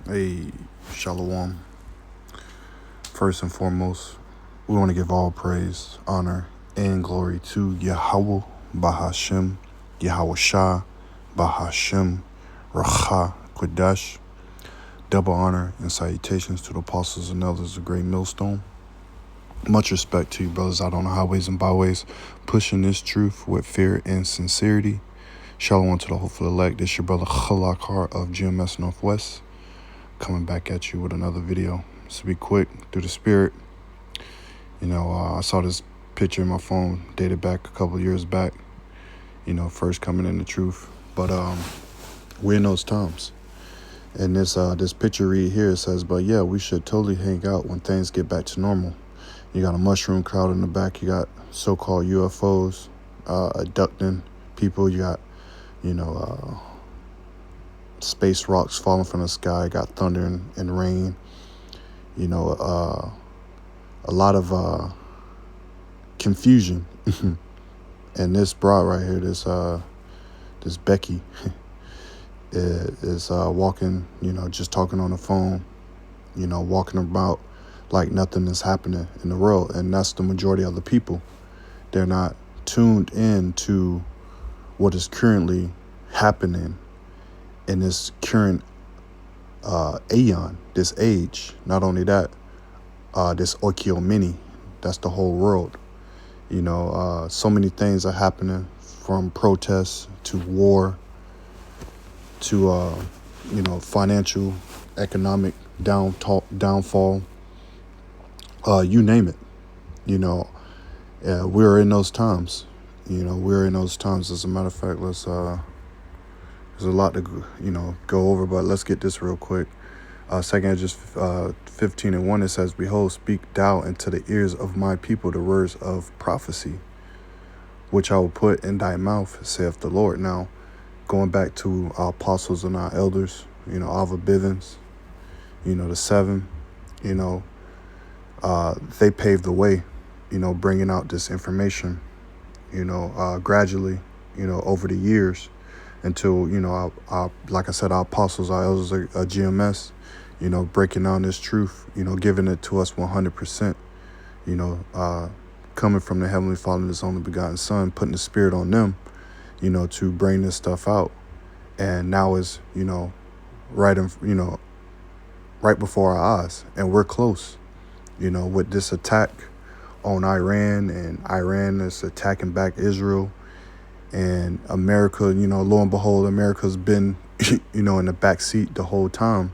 Hey, Shalom. First and foremost, we want to give all praise, honor, and glory to Yahweh, Bahashem, Yahweh Shah, Bahashem, Racha, Kodesh. Double honor and salutations to the apostles and elders of Great Millstone. Much respect to you brothers out on the highways and byways, pushing this truth with fear and sincerity. Shalom to the hopeful elect. This your brother Khalakar of GMS Northwest, coming back at you with another video. So be quick through the spirit. I saw this picture in my phone dated back a couple of years back, first coming in the truth. But we're in those times. And this picture read here says, but yeah, we should totally hang out when things get back to normal. You got a mushroom cloud in the back. You got so-called UFOs abducting people. You got, space rocks falling from the sky. Got thunder and rain. A lot of confusion. And this broad right here, this Becky, is walking, just talking on the phone, walking about like nothing is happening in the world. And that's the majority of the people. They're not tuned in to what is currently happening in this current aeon, this age. Not only that, this Okio Mini, that's the whole world. So many things are happening, from protests to war to, financial, economic downfall, you name it. We're in those times. We're in those times. As a matter of fact, there's a lot to, go over, but let's get this real quick. Second Esdras 15:1, it says, behold, speak thou into the ears of my people the words of prophecy, which I will put in thy mouth, saith the Lord. Now, going back to our apostles and our elders, Alva Bivens, the seven, they paved the way, bringing out this information, gradually, over the years, until, like I said, our apostles, our elders of GMS, breaking down this truth, giving it to us 100%, coming from the Heavenly Father and His only begotten Son, putting the Spirit on them, to bring this stuff out. And now is, right before our eyes, and we're close, with this attack on Iran, and Iran is attacking back Israel. And America, lo and behold, America's been, in the back seat the whole time.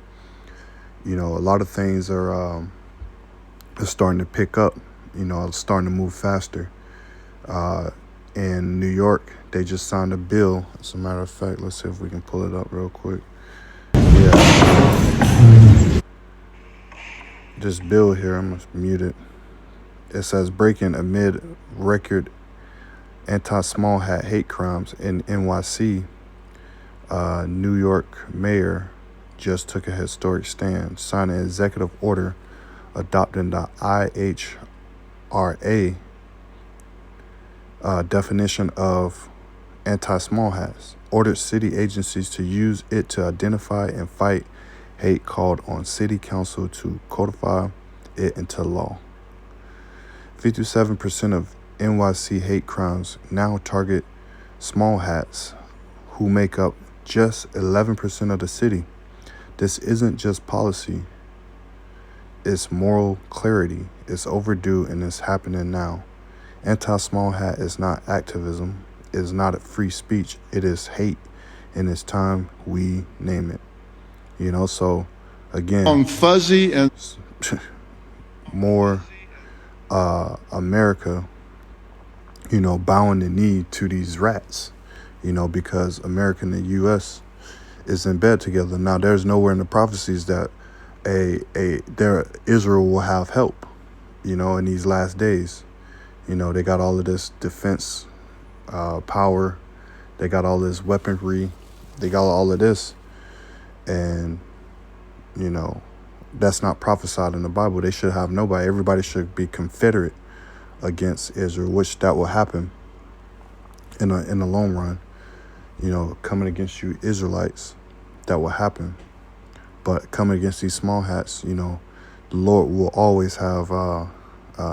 A lot of things are starting to pick up, starting to move faster. In New York, they just signed a bill. As a matter of fact, let's see if we can pull it up real quick. Yeah. This bill here, I'm going to mute it. It says, breaking amid record anti-small hat hate crimes in NYC. New York mayor just took a historic stand, signing an executive order adopting the IHRA definition of anti-small hats, ordered city agencies to use it to identify and fight hate, called on city council to codify it into law. 57% of NYC hate crimes now target small hats, who make up just 11% of the city. This isn't just policy, it's moral clarity. It's overdue, and it's happening now. Anti-small hat is not activism, it is not a free speech, it is hate, and it's time we name it. So again, fuzzy and more America, bowing the knee to these rats, because America and the U.S. is in bed together. Now, there's nowhere in the prophecies that Israel will have help, in these last days. They got all of this defense power. They got all this weaponry. They got all of this. And, that's not prophesied in the Bible. They should have nobody. Everybody should be confederate against Israel, which that will happen in the long run. Coming against you Israelites, that will happen. But coming against these small hats, the Lord will always have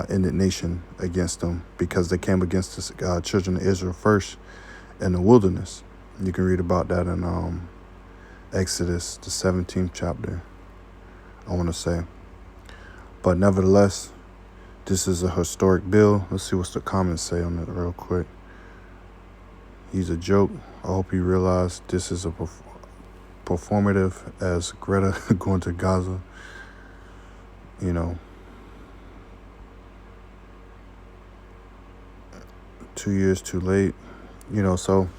indignation against them because they came against the children of Israel first in the wilderness. You can read about that in Exodus, the 17th chapter, I want to say. But nevertheless, this is a historic bill. Let's see what the comments say on it real quick. He's a joke. I hope you realize this is a performative as Greta going to Gaza. 2 years too late. So,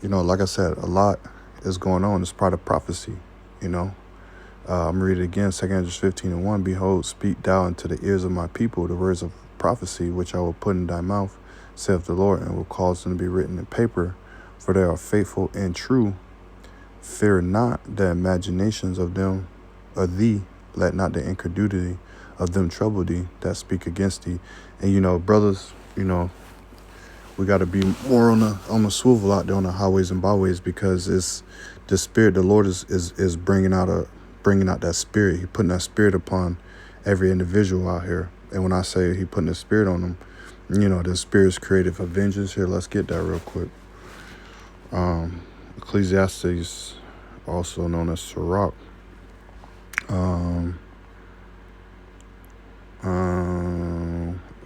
like I said, a lot is going on. It's part of prophecy, I'm going to read it again, 2 Kings 15:1. Behold, speak thou unto the ears of my people the words of prophecy, which I will put in thy mouth, saith the Lord, and will cause them to be written in paper, for they are faithful and true. Fear not the imaginations of them, of thee, let not the incredulity of them trouble thee that speak against thee. And, brothers, we got to be more on the swivel out there on the highways and byways, because it's the spirit. The Lord is bringing out that spirit. He putting that spirit upon every individual out here. And when I say he putting the spirit on them, the spirit is created for vengeance. Here, let's get that real quick. Ecclesiastes, also known as Sirach.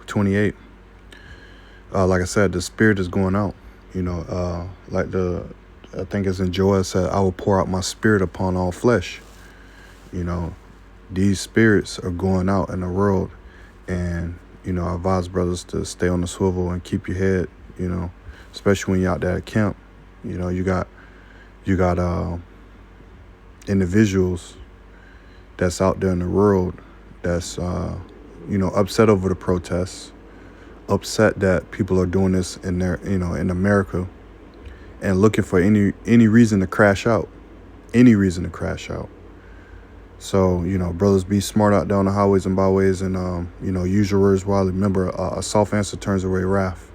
28. Like I said, the spirit is going out. I think it's in Joel said, I will pour out my spirit upon all flesh. These spirits are going out in the world, and I advise brothers to stay on the swivel and keep your head. Especially when you're out there at camp. You got individuals that's out there in the world that's upset over the protests, upset that people are doing this in in America, and looking for any reason to crash out, So, brothers, be smart out there on the highways and byways, and use your words wisely. Remember, a soft answer turns away wrath.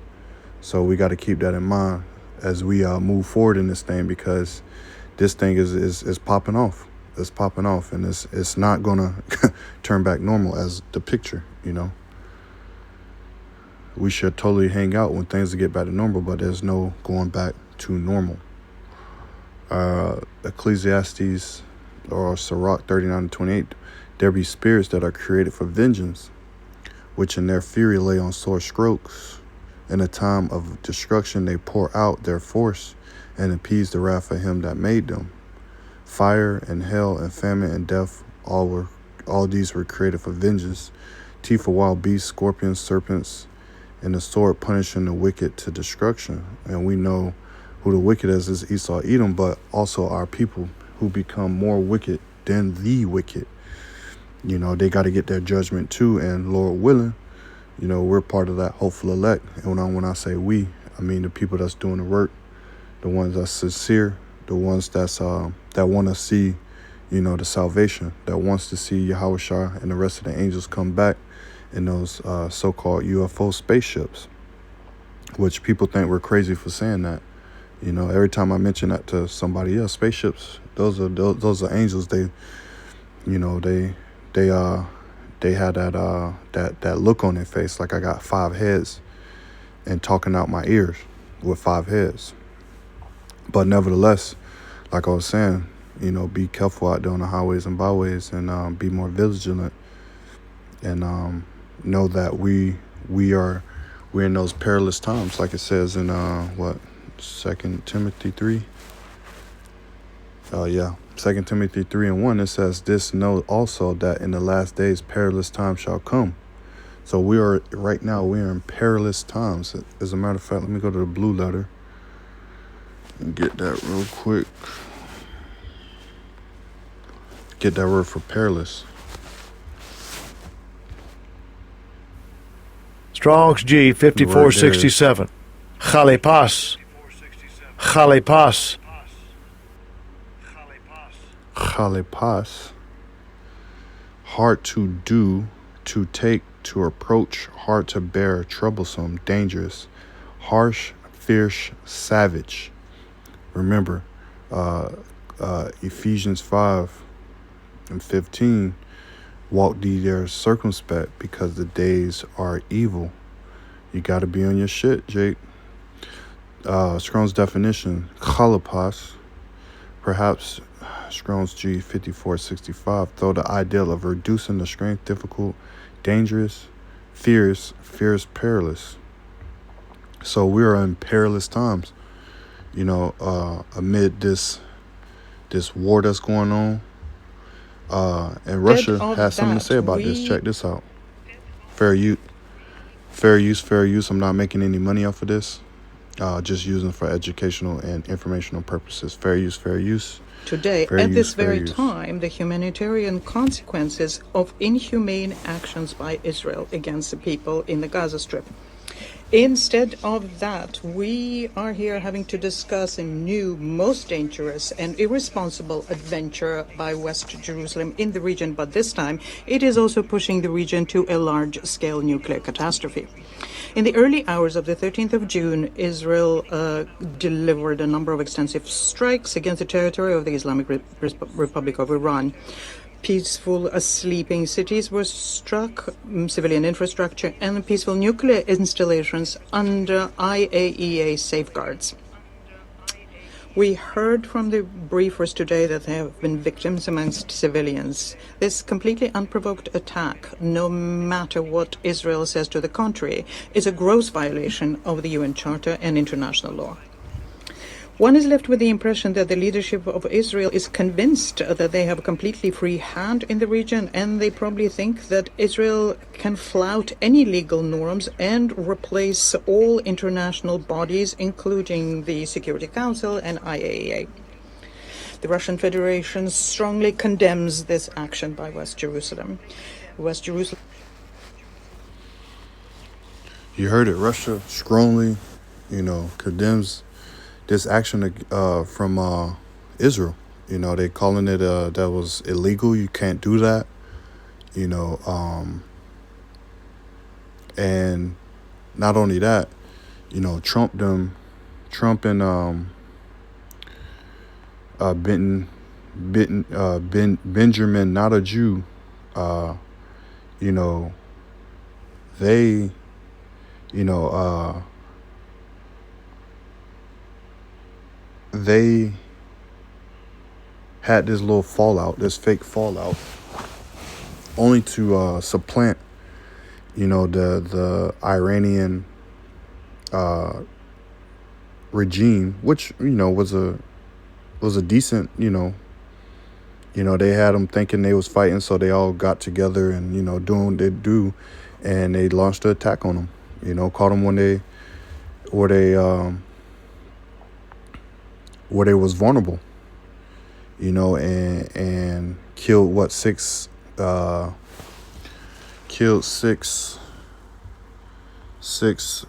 So we got to keep that in mind as we move forward in this thing, because this thing is popping off. It's popping off, and it's not gonna turn back normal as the picture. We should totally hang out when things get back to normal, but there's no going back to normal. Ecclesiastes or Sirach 39:28. There be spirits that are created for vengeance, which in their fury lay on sore strokes. In a time of destruction they pour out their force and appease the wrath of him that made them. Fire and hell and famine and death, all these were created for vengeance. Teeth of wild beasts, scorpions, serpents, and the sword punishing the wicked to destruction. And we know who the wicked is Esau, Edom, but also our people who become more wicked than the wicked. They got to get their judgment too, and Lord willing, we're part of that hopeful elect. And when I say we, I mean the people that's doing the work, the ones that's sincere, the ones that's that want to see, the salvation, that wants to see Yahushua and the rest of the angels come back in those so-called UFO spaceships, which people think we're crazy for saying that. Every time I mention that to somebody else, spaceships, those are angels. They had that look on their face like I got 5 heads and talking out my ears with 5 heads. But nevertheless, like I was saying, be careful out there on the highways and byways, and be more vigilant, and know that we're in those perilous times, like it says in 2 Timothy 3. 2 Timothy 3:1, it says, this know also that in the last days perilous times shall come. So we're in perilous times. As a matter of fact, let me go to the blue letter and get that real quick. Get that word for perilous. Strong's G 5467. Chalepas. Chalepas. Chalepas. Hard to do, to take, to approach, hard to bear, troublesome, dangerous, harsh, fierce, savage. Remember, Ephesians 5, And 15, walk thee there circumspect, because the days are evil. You got to be on your shit, Jake. Strong's definition, chalapas, perhaps Strong's G 5465, though the ideal of reducing the strength, difficult, dangerous, fierce, perilous. So we are in perilous times, amid this war that's going on. And Russia has something to say about this. Check this out. Fair use. I'm not making any money off of this. Just using for educational and informational purposes. Fair use. Today, at this very time, the humanitarian consequences of inhumane actions by Israel against the people in the Gaza Strip. Instead of that, we are here having to discuss a new, most dangerous and irresponsible adventure by West Jerusalem in the region, but this time it is also pushing the region to a large-scale nuclear catastrophe. In the early hours of the 13th of June, Israel delivered a number of extensive strikes against the territory of the Islamic Republic of Iran. Peaceful sleeping cities were struck, civilian infrastructure, and peaceful nuclear installations under IAEA safeguards. We heard from the briefers today that there have been victims amongst civilians. This completely unprovoked attack, no matter what Israel says to the contrary, is a gross violation of the UN Charter and international law. One is left with the impression that the leadership of Israel is convinced that they have a completely free hand in the region, and they probably think that Israel can flout any legal norms and replace all international bodies, including the Security Council and IAEA. The Russian Federation strongly condemns this action by West Jerusalem. You heard it. Russia strongly, condemns this action from Israel. They calling it that was illegal. You can't do that. And not only that, Trump and Benjamin, not a Jew, they, they had this little fallout, this fake fallout, only to supplant, the Iranian regime, which was a decent, they had them thinking they was fighting, so they all got together and doing what they do, and they launched an attack on them. Caught them where they was vulnerable, and killed six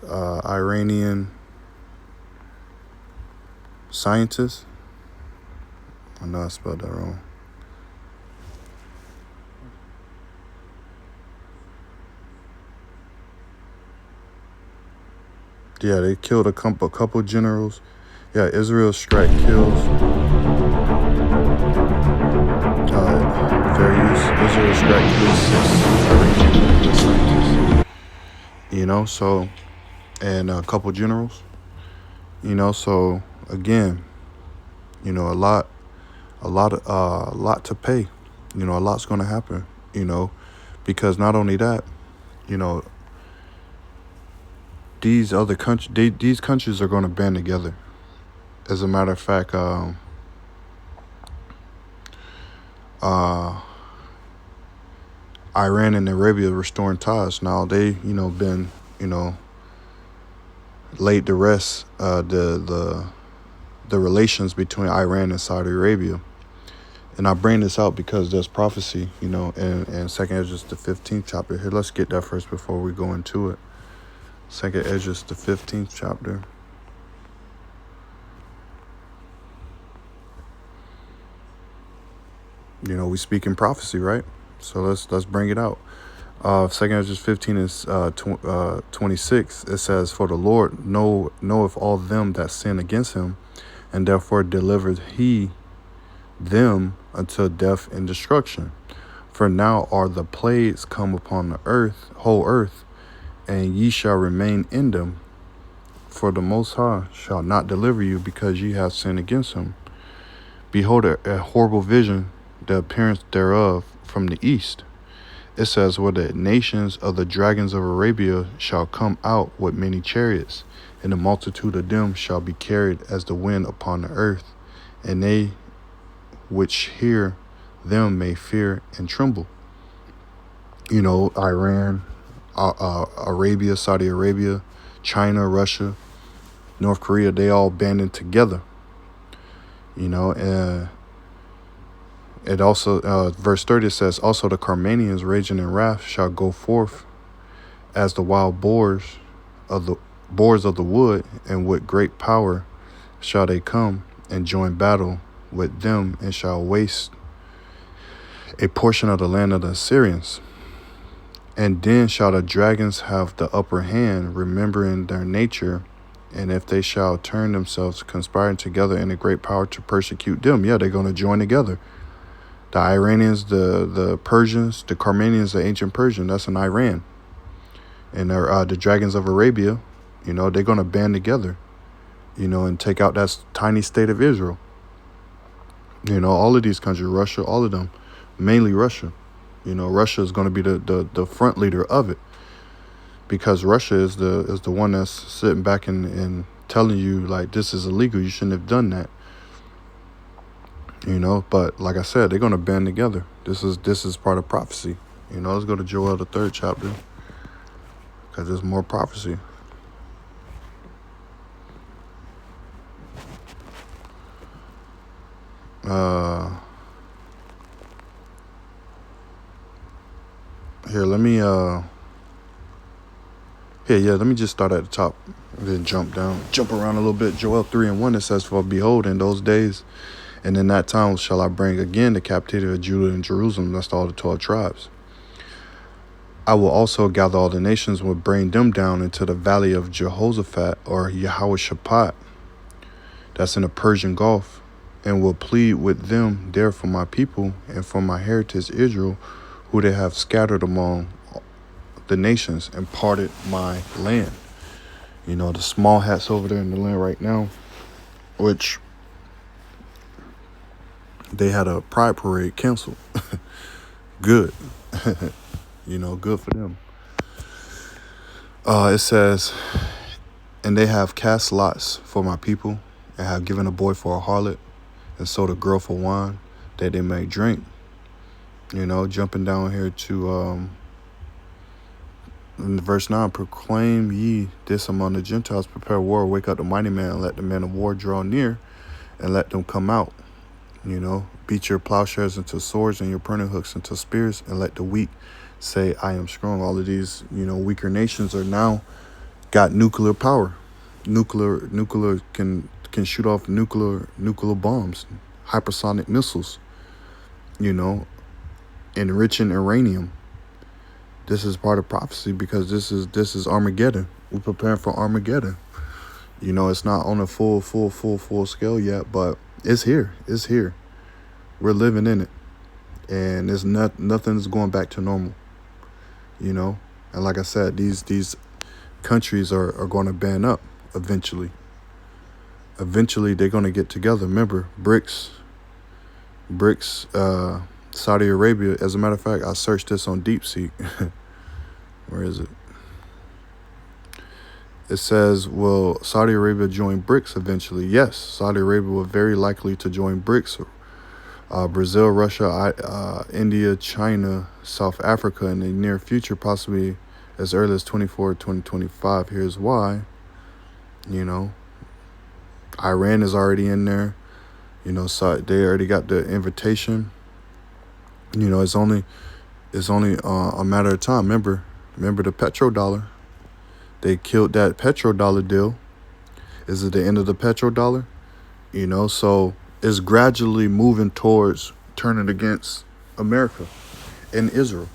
Iranian scientists. I know I spelled that wrong. Yeah, they killed a couple generals. Yeah, Israel strike kills. Fair use. Israel strike kills 6 Iranian scientists. So, and a couple generals. So again, a lot to pay. A lot's going to happen. Because not only that, these other countries, these countries are going to band together. As a matter of fact, Iran and Arabia restoring ties. Now they, been, laid to rest the relations between Iran and Saudi Arabia. And I bring this out because there's prophecy, in 2nd Esdras, the 15th chapter. Here, let's get that first before we go into it. 2nd Esdras, the 15th chapter. We speak in prophecy, right? So let's bring it out. 2nd Esdras 15 is 26. It says, "For the Lord knoweth all them that sin against him, and therefore delivereth he them until death and destruction. For now are the plagues come upon the earth, whole earth, and ye shall remain in them. For the Most High shall not deliver you, because ye have sinned against him. Behold, a horrible vision, the appearance thereof from the east. It says, where the nations of the dragons of Arabia shall come out with many chariots, and the multitude of them shall be carried as the wind upon the earth, and they which hear them may fear and tremble. You know, Iran, Arabia, Saudi Arabia, China, Russia, North Korea, they all banded together. You know, it also, verse 30 says, also the Carmanians raging in wrath shall go forth as the wild boars of the wood, and with great power shall they come and join battle with them, and shall waste a portion of the land of the Assyrians. And then shall the dragons have the upper hand, remembering their nature, and if they shall turn themselves, conspiring together in a great power to persecute them. Yeah, they're going to join together. The Iranians, the Persians, the Carmanians, the ancient Persian, that's in Iran. And the dragons of Arabia, you know, they're going to band together, you know, and take out that tiny state of Israel. You know, all of these countries, Russia, all of them, mainly Russia. You know, Russia is going to be the front leader of it, because Russia is the one that's sitting back and telling you, like, this is illegal. You shouldn't have done that. You know, but like I said, they're going to band together. This is part of prophecy. You know, let's go to Joel, the 3rd chapter, because there's more prophecy. Here, let me let me just start at the top and then jump around a little bit. Joel 3:1, it says, for behold, in those days and in that time shall I bring again the captivity of Judah and Jerusalem. That's all the 12 tribes. I will also gather all the nations, will bring them down into the valley of Jehoshaphat, or Yahweh-Shaphat. That's in the Persian Gulf, and will plead with them there for my people and for my heritage Israel, who they have scattered among the nations and parted my land. You know, the small hats over there in the land right now, which they had a pride parade canceled. Good. You know, good for them. It says, and they have cast lots for my people, and have given a boy for a harlot, and sold a girl for wine, that they may drink. You know, jumping down here to in verse 9, proclaim ye this among the Gentiles, prepare war, wake up the mighty man, and let the men of war draw near, and let them come out. You know, beat your plowshares into swords and your pruning hooks into spears, and let the weak say, I am strong. All of these, you know, weaker nations are now got nuclear power. Nuclear can shoot off nuclear bombs, hypersonic missiles, you know, enriching uranium. This is part of prophecy, because this is Armageddon. We're preparing for Armageddon. You know, it's not on a full scale yet, but it's here. It's here. We're living in it, and there's nothing's going back to normal. You know, and like I said, these countries are going to band up eventually. Eventually, they're going to get together. Remember, BRICS, Saudi Arabia. As a matter of fact, I searched this on DeepSeek. Where is it? It says, will Saudi Arabia join BRICS eventually? Yes, Saudi Arabia will very likely to join BRICS. Brazil, Russia, India, China, South Africa in the near future, possibly as early as 2025. Here's why. You know, Iran is already in there. You know, so they already got the invitation. You know, it's only a matter of time. Remember the petrodollar. They killed that petrodollar deal. Is it the end of the petrodollar? You know, so it's gradually moving towards turning against America and Israel.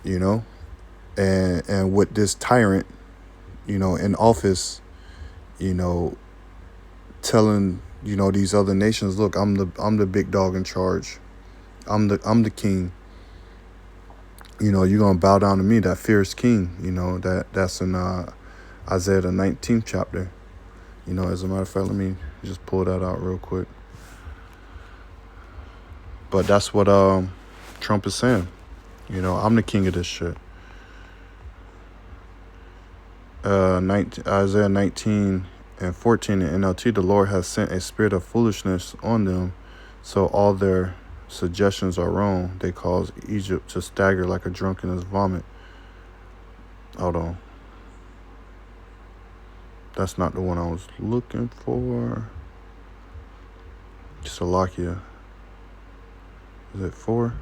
You know, and with this tyrant, you know, in office, you know, telling these other nations, look, I'm the big dog in charge. I'm the king. You're gonna bow down to me, that fierce king. That's in Isaiah the 19th chapter. As a matter of fact, let me just pull that out real quick. But that's what Trump is saying. I'm the king of this shit. Isaiah 19 and 14 in NLT, the Lord has sent a spirit of foolishness on them, so all their suggestions are wrong. They cause Egypt to stagger like a drunk in his vomit. Hold on. That's not the one I was looking for. Salakia. Is it 4?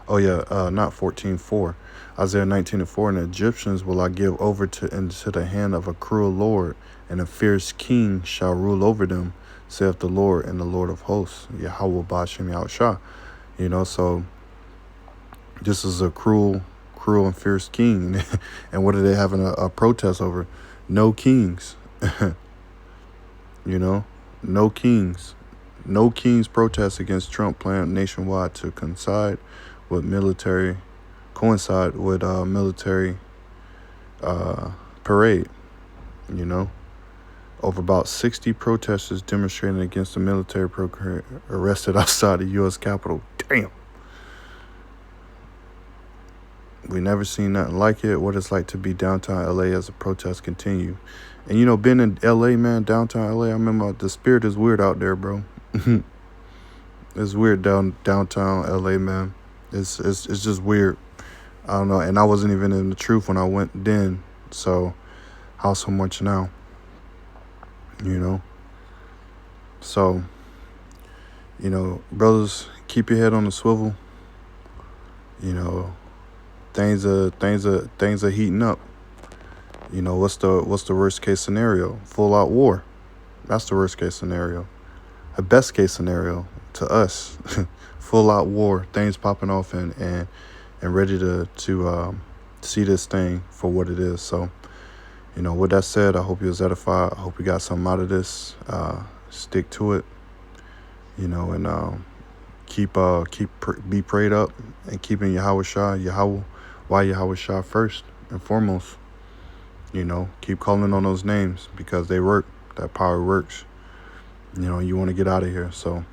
Oh yeah, not 14:4. Isaiah 19:4. And the Egyptians will I give over into the hand of a cruel Lord, and a fierce king shall rule over them, saith the Lord and the Lord of hosts, Yahweh Ba'ashem Yahushua. So this is a cruel and fierce king. And what are they having a protest over? No kings. No kings. No kings protest against Trump plan nationwide to coincide with military parade. Over about 60 protesters demonstrating against the military program arrested outside the U.S. Capitol. Damn. We never seen nothing like it. What it's like to be downtown L.A. as the protests continue. And, being in L.A., man, downtown L.A., I remember the spirit is weird out there, bro. It's weird downtown L.A., man. It's just weird. I don't know. And I wasn't even in the truth when I went then. So, how so much now? So, brothers, keep your head on the swivel. Things are heating up. What's the worst case scenario? Full out war. That's the worst case scenario. The best case scenario to us, full out war. Things popping off and ready to see this thing for what it is. So, with that said, I hope you was edified. I hope you got something out of this. Stick to it. And be prayed up and keeping Yahweh first and foremost. Keep calling on those names because they work. That power works. You want to get out of here. So